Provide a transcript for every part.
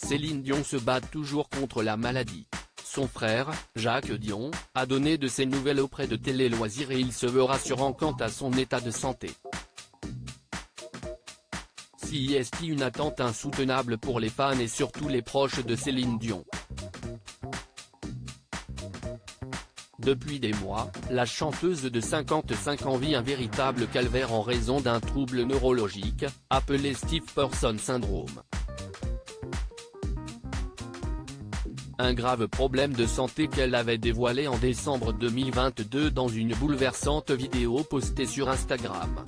Céline Dion se bat toujours contre la maladie. Son frère, Jacques Dion, a donné de ses nouvelles auprès de Télé Loisirs et il se veut rassurant quant à son état de santé. CIST, une attente insoutenable pour les fans et surtout les proches de Céline Dion. Depuis des mois, la chanteuse de 55 ans vit un véritable calvaire en raison d'un trouble neurologique, appelé Stiff Person Syndrome. Un grave problème de santé qu'elle avait dévoilé en décembre 2022 dans une bouleversante vidéo postée sur Instagram.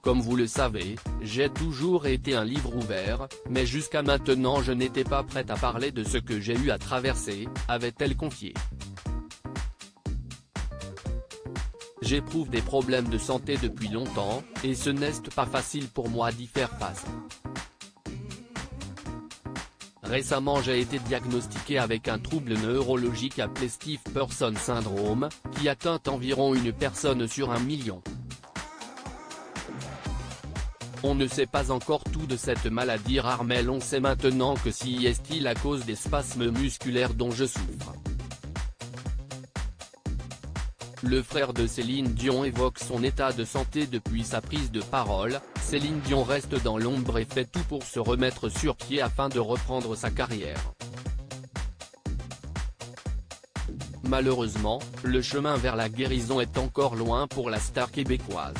Comme vous le savez, j'ai toujours été un livre ouvert, mais jusqu'à maintenant je n'étais pas prête à parler de ce que j'ai eu à traverser, avait-elle confié. J'éprouve des problèmes de santé depuis longtemps, et ce n'est pas facile pour moi d'y faire face. Récemment j'ai été diagnostiqué avec un trouble neurologique appelé Stiff Person Syndrome, qui atteint environ une personne sur 1 million. On ne sait pas encore tout de cette maladie rare mais l'on sait maintenant que CIST la cause des spasmes musculaires dont je souffre. Le frère de Céline Dion évoque son état de santé depuis sa prise de parole. Céline Dion reste dans l'ombre et fait tout pour se remettre sur pied afin de reprendre sa carrière. Malheureusement, le chemin vers la guérison est encore loin pour la star québécoise.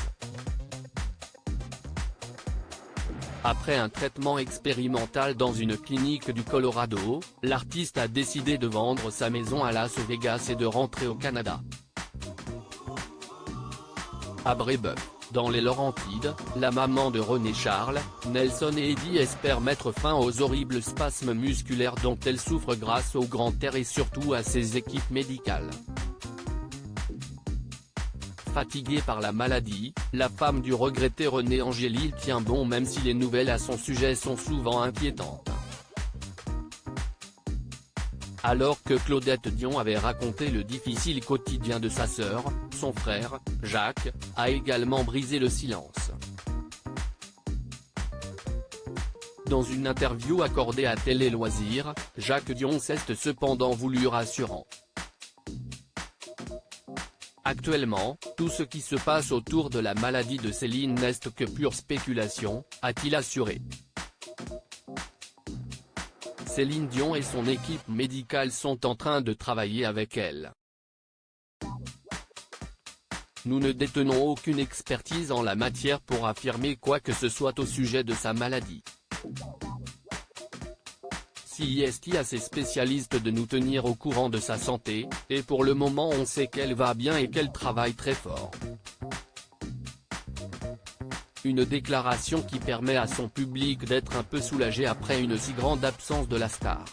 Après un traitement expérimental dans une clinique du Colorado, l'artiste a décidé de vendre sa maison à Las Vegas et de rentrer au Canada. À Brébeuf, dans les Laurentides, la maman de René Charles, Nelson et Eddie espère mettre fin aux horribles spasmes musculaires dont elle souffre grâce au grand air et surtout à ses équipes médicales. Fatiguée par la maladie, la femme du regretté René Angélil tient bon même si les nouvelles à son sujet sont souvent inquiétantes. Alors que Claudette Dion avait raconté le difficile quotidien de sa sœur, son frère, Jacques, a également brisé le silence. Dans une interview accordée à Télé Loisirs, Jacques Dion s'est cependant voulu rassurant. Actuellement, tout ce qui se passe autour de la maladie de Céline n'est que pure spéculation, a-t-il assuré. Céline Dion et son équipe médicale sont en train de travailler avec elle. Nous ne détenons aucune expertise en la matière pour affirmer quoi que ce soit au sujet de sa maladie. CIST a ses spécialistes de nous tenir au courant de sa santé, et pour le moment on sait qu'elle va bien et qu'elle travaille très fort. Une déclaration qui permet à son public d'être un peu soulagé après une si grande absence de la star.